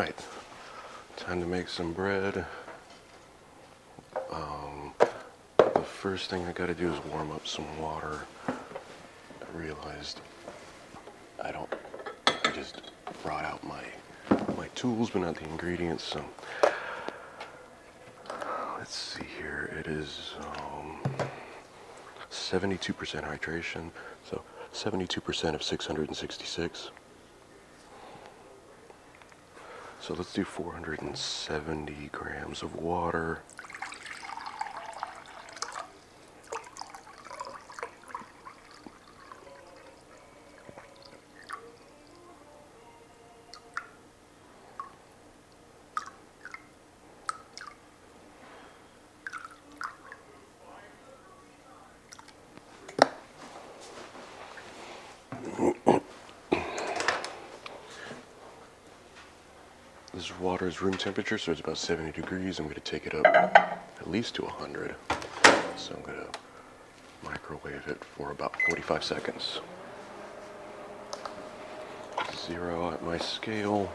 Alright, time to make some bread. The first thing I gotta do is warm up some water. I realized I just brought out my tools but not the ingredients, so let's see here. It is 72% hydration, so 72% of 666. So let's do 470 grams of water. This water is room temperature, so it's about 70 degrees. I'm going to take it up at least to 100. So I'm going to microwave it for about 45 seconds. Zero out my scale.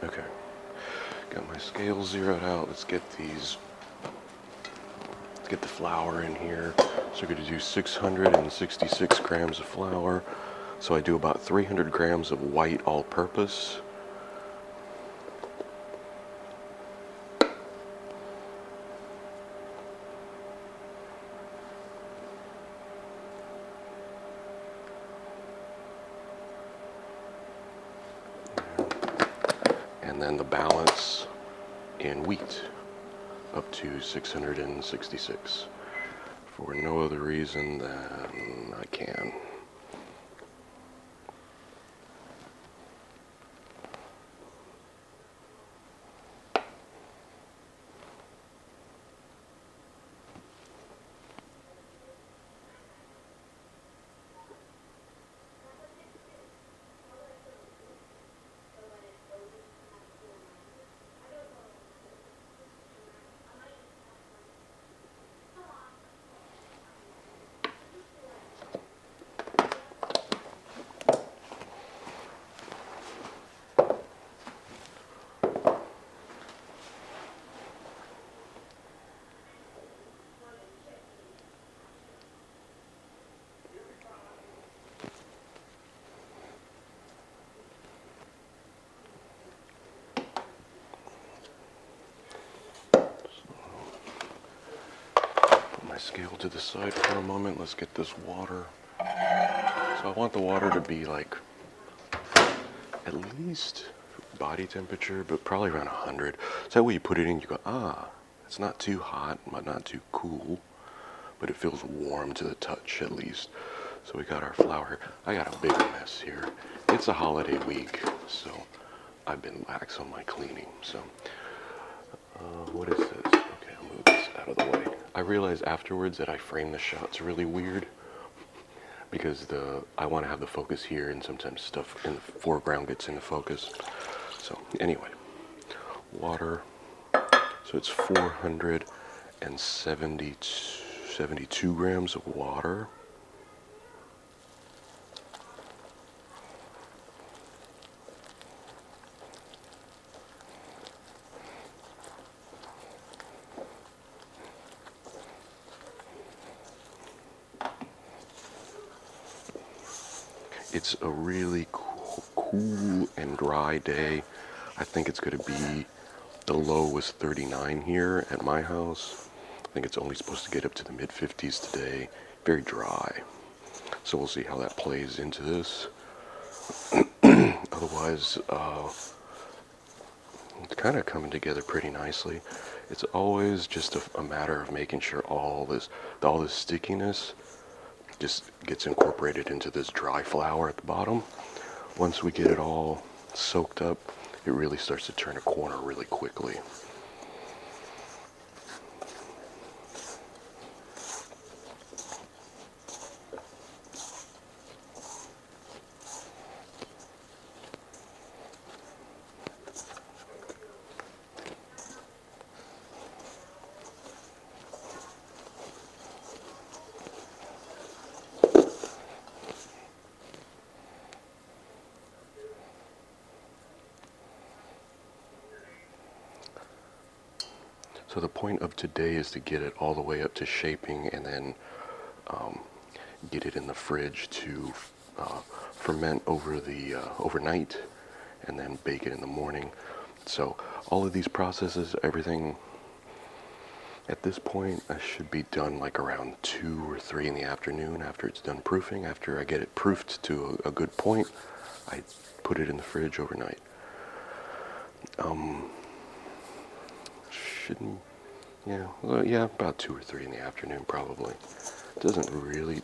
Okay, got my scale zeroed out. Let's get the flour in here. So we're going to do 666 grams of flour. So I do about 300 grams of white all-purpose. And then the balance in wheat, up to 666, for no other reason than I can. My scale to the side for a moment. Let's get this water. So I want the water to be like at least body temperature, but probably around 100. So that way you put it in, you go, it's not too hot, but not too cool, but it feels warm to the touch at least. So we got our flour. I got a big mess here. It's a holiday week, so I've been lax on my cleaning. So what is this? Okay, I'll move this out of the way. I realized afterwards that I frame the shots really weird because I want to have the focus here, and sometimes stuff in the foreground gets into focus. So anyway, water. So it's 472 grams of water. It's a really cool and dry day. I think it's going to be, the low was 39 here at my house. I think it's only supposed to get up to the mid-50s today. Very dry. So we'll see how that plays into this. Otherwise, it's kind of coming together pretty nicely. It's always just a matter of making sure all this stickiness just gets incorporated into this dry flour at the bottom. Once we get it all soaked up, it really starts to turn a corner really quickly. So the point of today is to get it all the way up to shaping and then get it in the fridge to ferment over the overnight and then bake it in the morning. So all of these processes, everything at this point, I should be done like around 2 or 3 in the afternoon after it's done proofing. After I get it proofed to a good point, I put it in the fridge overnight. Shouldn't, yeah, well, yeah, about 2 or 3 in the afternoon probably. It doesn't really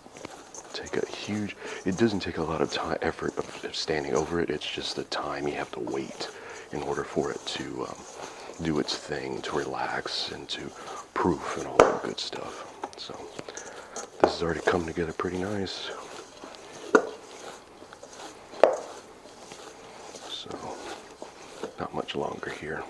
take a huge, it doesn't take a lot of time, effort of standing over it. It's just the time you have to wait in order for it to do its thing, to relax and to proof and all that good stuff. So this has already come together pretty nice. So not much longer here.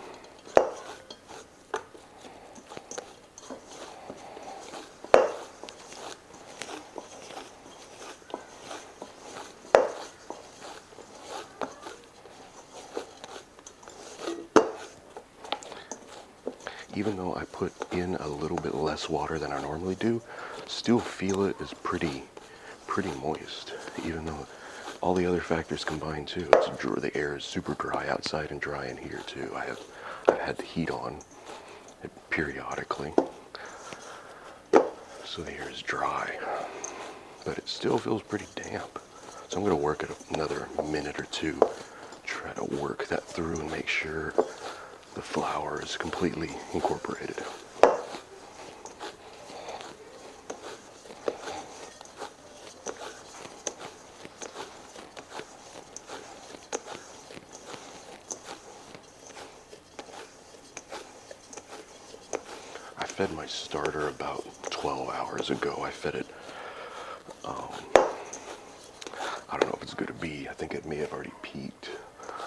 Even though I put in a little bit less water than I normally do, still feel it is pretty moist. Even though all the other factors combined too, the air is super dry outside and dry in here too. I've had the heat on it periodically, so the air is dry, but it still feels pretty damp. So I'm going to work it another minute or two, try to work that through and make sure the flour is completely incorporated. I fed my starter about 12 hours ago. I fed it, I don't know if it's going to be, I think it may have already peaked,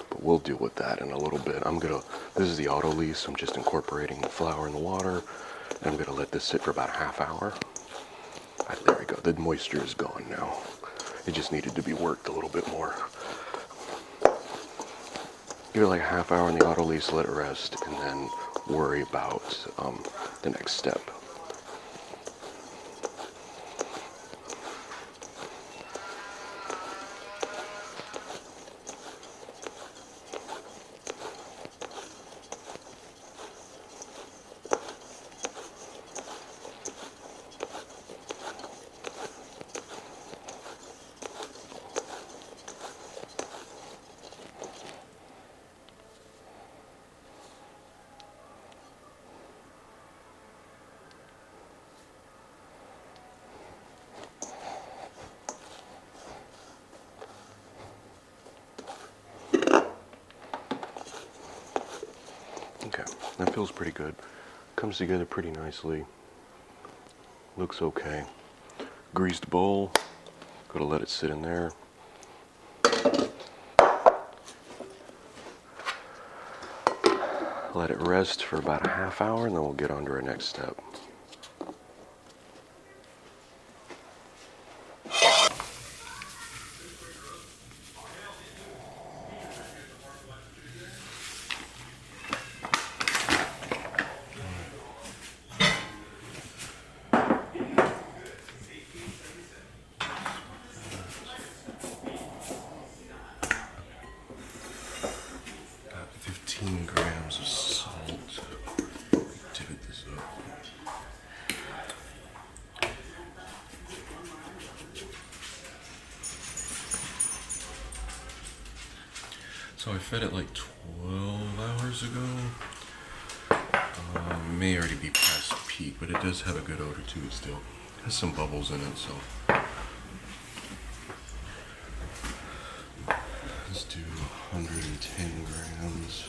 but we'll deal with that in a little bit. This is the auto lease. I'm just incorporating the flour in the water, and I'm going to let this sit for about a half hour. There we go. The moisture is gone now. It just needed to be worked a little bit more. Give it like a half hour in the auto lease, let it rest, and then worry about the next step. Okay, that feels pretty good. Comes together pretty nicely. Looks okay. Greased bowl. Gotta let it sit in there. Let it rest for about a half hour and then we'll get on to our next step. Got 15 grams of salt. Divot this up. So I fed it like 12 hours ago. May already be past peak, but it does have a good odor to it still. It has some bubbles in it, so let's do 110 grams.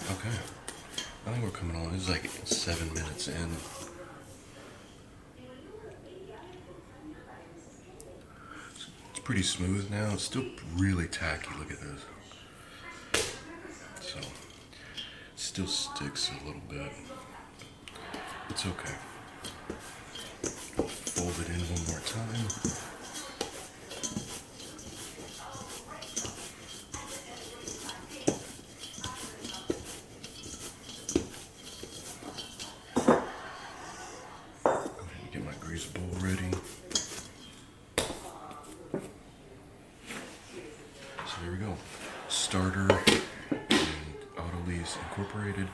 Okay, I think we're coming on. This is like 7 minutes in. pretty smooth now. It's still really tacky. Look at this. So, it still sticks a little bit. It's okay. Fold it in one more time. Get my grease bowl ready. So there we go. Starter and Autolease Incorporated.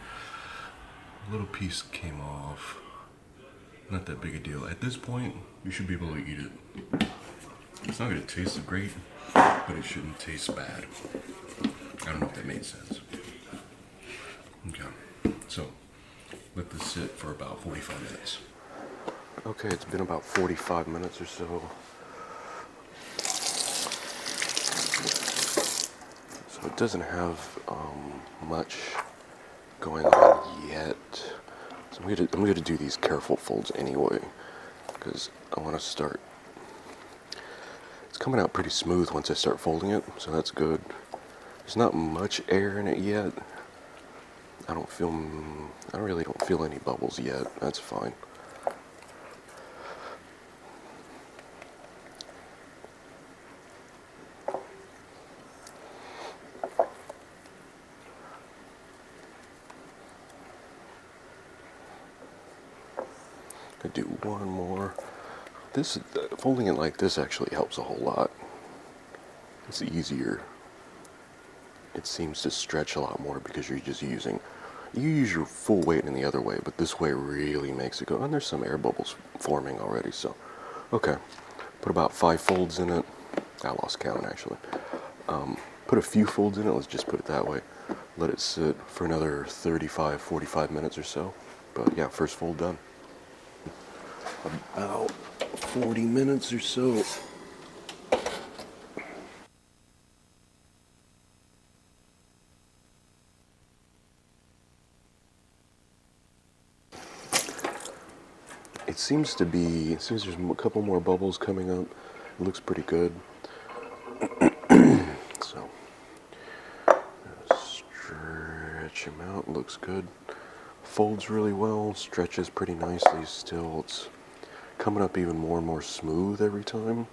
A little piece came off. Not that big a deal. At this point, you should be able to eat it. It's not going to taste great, but it shouldn't taste bad. I don't know if that made sense. Okay, so let this sit for about 45 minutes. Okay, it's been about 45 minutes or so. So it doesn't have much going on yet. So I'm gonna do these careful folds anyway, because I want to start. It's coming out pretty smooth once I start folding it, so that's good. There's not much air in it yet. I really don't feel any bubbles yet. That's fine. I do one more. This folding it like this actually helps a whole lot. It's easier. It seems to stretch a lot more because you use your full weight in the other way, but this way really makes it go. And there's some air bubbles forming already, so okay. Put about 5 folds in it. I lost count actually. Put a few folds in it. Let's just put it that way. Let it sit for another 35, 45 minutes or so. But yeah, first fold done. About 40 minutes or so. It seems there's a couple more bubbles coming up. It looks pretty good. So, stretch him out. Looks good. Folds really well. Stretches pretty nicely still. It's coming up even more and more smooth every time.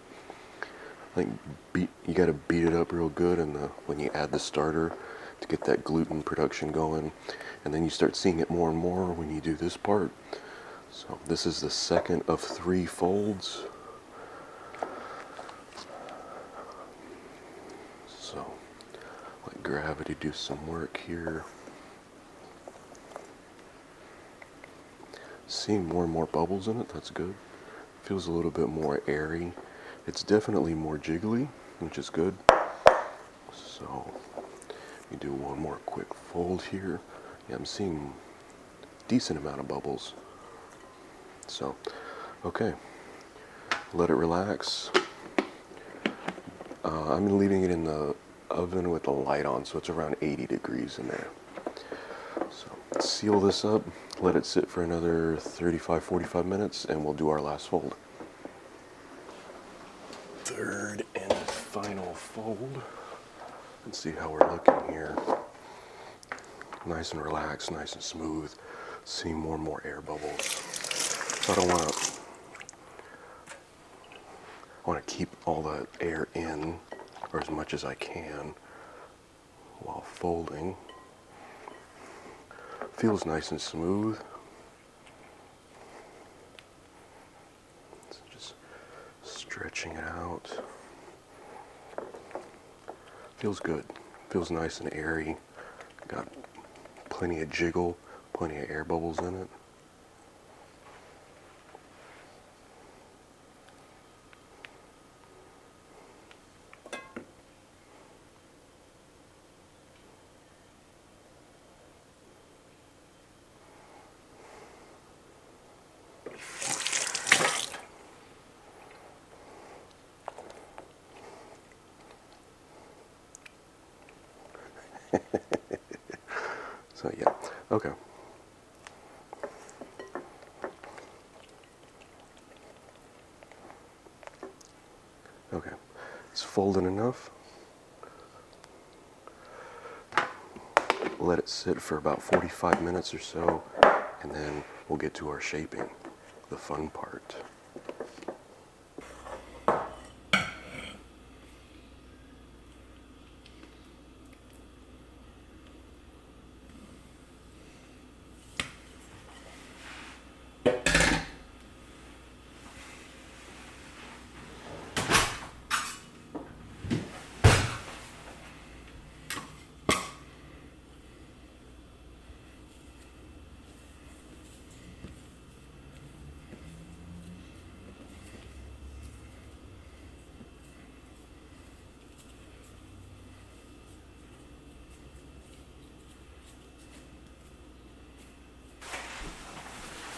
Like you got to beat it up real good, and when you add the starter to get that gluten production going, and then you start seeing it more and more when you do this part. So this is the second of 3 folds. So let gravity do some work here. Seeing more and more bubbles in it, that's good. Feels a little bit more airy. It's definitely more jiggly, which is good. So we do one more quick fold here. Yeah, I'm seeing a decent amount of bubbles. So, okay, let it relax. I'm leaving it in the oven with the light on, so it's around 80 degrees in there. So seal this up, let it sit for another 35, 45 minutes, and we'll do our last fold. Third and final fold. Let's see how we're looking here. Nice and relaxed, nice and smooth. Seeing more and more air bubbles. So I want to keep all the air in, or as much as I can, while folding. Feels nice and smooth. So just stretching it out. Feels good. Feels nice and airy. Got plenty of jiggle, plenty of air bubbles in it. So yeah, okay. Okay, it's folded enough. Let it sit for about 45 minutes or so, and then we'll get to our shaping, the fun part.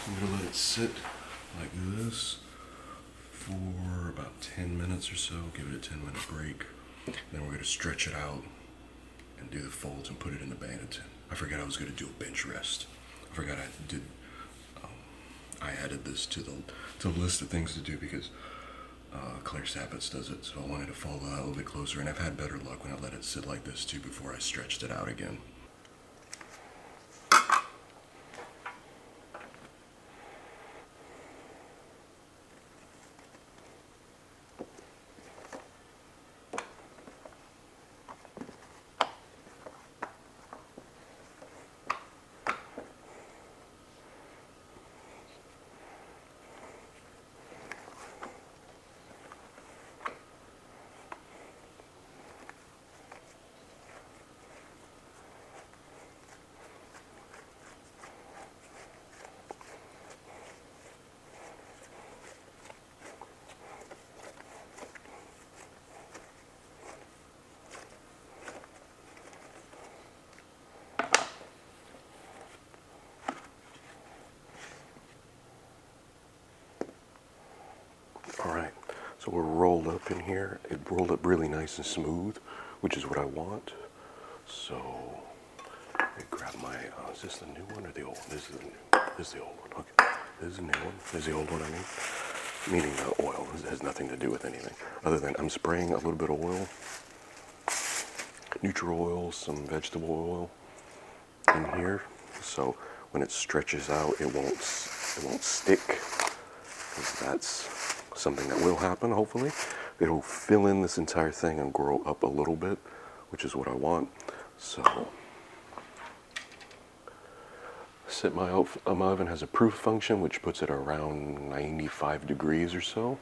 I'm going to let it sit like this for about 10 minutes or so, give it a 10-minute break. Then we're going to stretch it out and do the folds and put it in the bandit tin. I forgot I was going to do a bench rest. I forgot I added this to the list of things to do because Claire Sappitz does it, so I wanted to follow that a little bit closer, and I've had better luck when I let it sit like this too before I stretched it out again. Alright, so we're rolled up in here. It rolled up really nice and smooth, which is what I want. So, let me grab my, is this the new one or the old one? This is the old one, okay. This is the new one, this is the old one, I mean. Meaning the oil, this has nothing to do with anything. Other than I'm spraying a little bit of oil, neutral oil, some vegetable oil in here. So when it stretches out, it won't stick. Because that's something that will happen, hopefully. It'll fill in this entire thing and grow up a little bit, which is what I want. So, my oven has a proof function, which puts it around 95 degrees or so.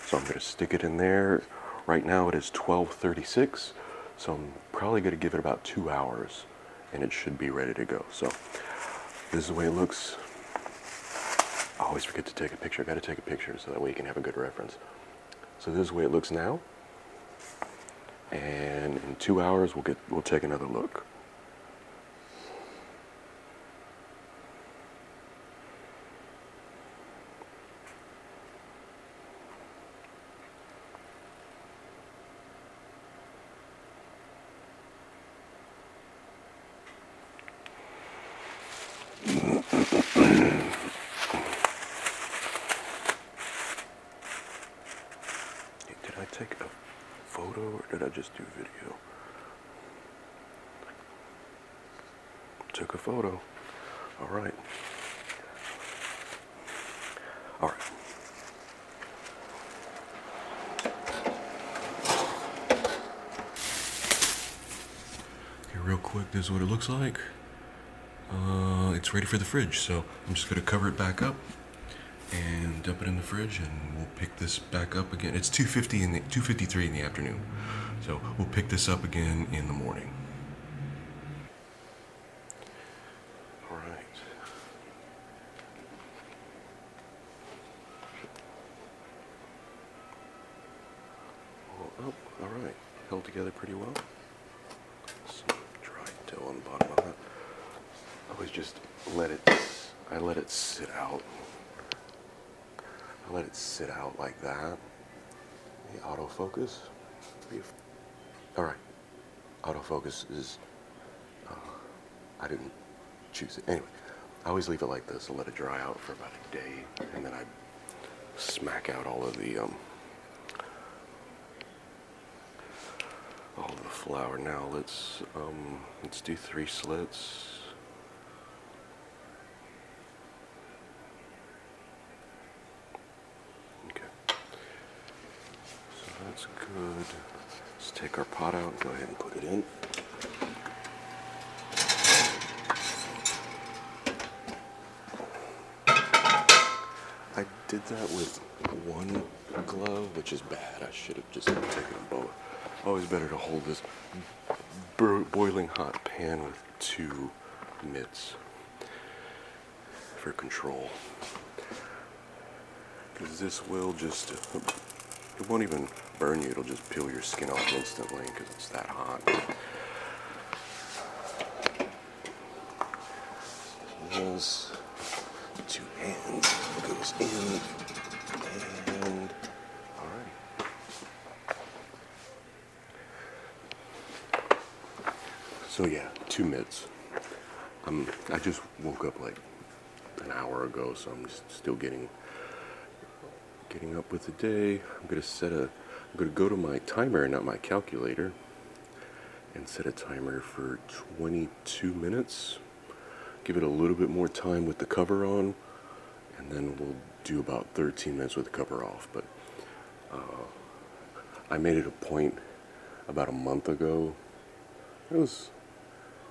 So I'm going to stick it in there. Right now it is 12:36, so I'm probably going to give it about 2 hours, and it should be ready to go. So this is the way it looks. I always forget to take a picture. I got to take a picture so that way you can have a good reference. So this is the way it looks now. And in 2 hours we'll take another look. Did I take a photo or did I just do video? Took a photo. All right. All right. Okay, real quick, this is what it looks like. It's ready for the fridge, so I'm just going to cover it back up and dump it in the fridge, and we'll pick this back up again. It's 2:53 in the afternoon, so we'll pick this up again in the morning. All right. Oh, all right. Held together pretty well. Some dried dough on the bottom of that. I always just let it sit out. I let it sit out like that. The autofocus. All right. Autofocus is, I didn't choose it. Anyway, I always leave it like this and let it dry out for about a day, and then I smack out all of the all the flour. Now let's do 3 slits. Okay, so that's good. Let's take our pot out and go ahead and put it in. I did that with 1 glove, which is bad. I should have just taken them both. Always better to hold this boiling hot pan with 2 mitts for control. Because this will just, it won't even burn you, it'll just peel your skin off instantly because it's that hot. This 2 hands goes in, and alright. So yeah, 2 mitts. I just woke up like an hour ago, so I'm just still getting up with the day. I'm gonna go to my timer, not my calculator, and set a timer for 22 minutes. Give it a little bit more time with the cover on, and then we'll do about 13 minutes with the cover off. But I made it a point about a month ago. It was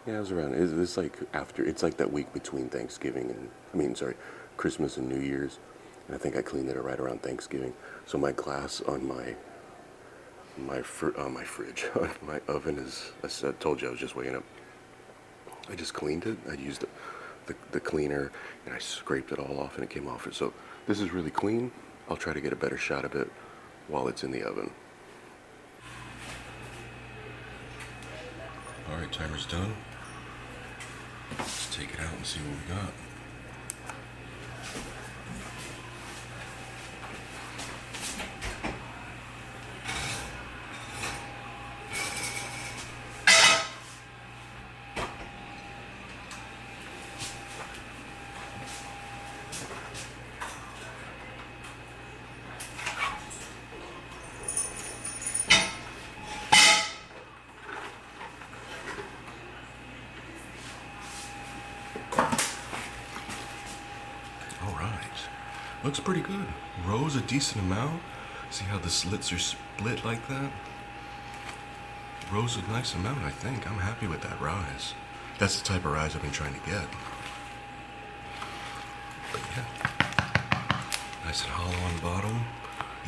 around. It's like after. It's like that week between Thanksgiving and Christmas and New Year's. And I think I cleaned it right around Thanksgiving. So my glass on my fridge, on my oven is. I told you I was just waking up. I just cleaned it. I used the cleaner and I scraped it all off and it came off. So this is really clean. I'll try to get a better shot of it while it's in the oven. All right, timer's done. Let's take it out and see what we got. Looks pretty good. Rose a decent amount. See how the slits are split like that? Rose a nice amount, I think. I'm happy with that rise. That's the type of rise I've been trying to get. But yeah. Nice and hollow on the bottom.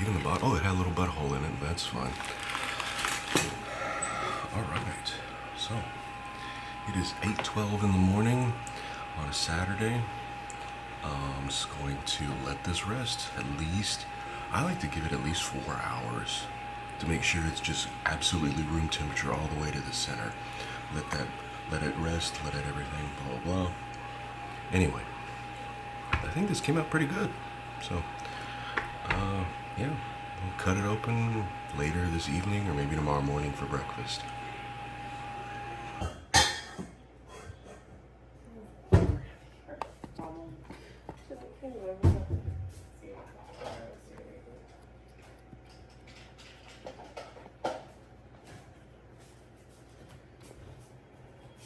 Even the bottom, oh, it had a little butthole in it, but that's fine. Alright, so it is 8:12 in the morning on a Saturday. I'm just going to let this rest at least. I like to give it at least 4 hours to make sure it's just absolutely room temperature all the way to the center. Let it rest, let it everything, blah, blah, blah. Anyway, I think this came out pretty good. So, yeah, we'll cut it open later this evening or maybe tomorrow morning for breakfast.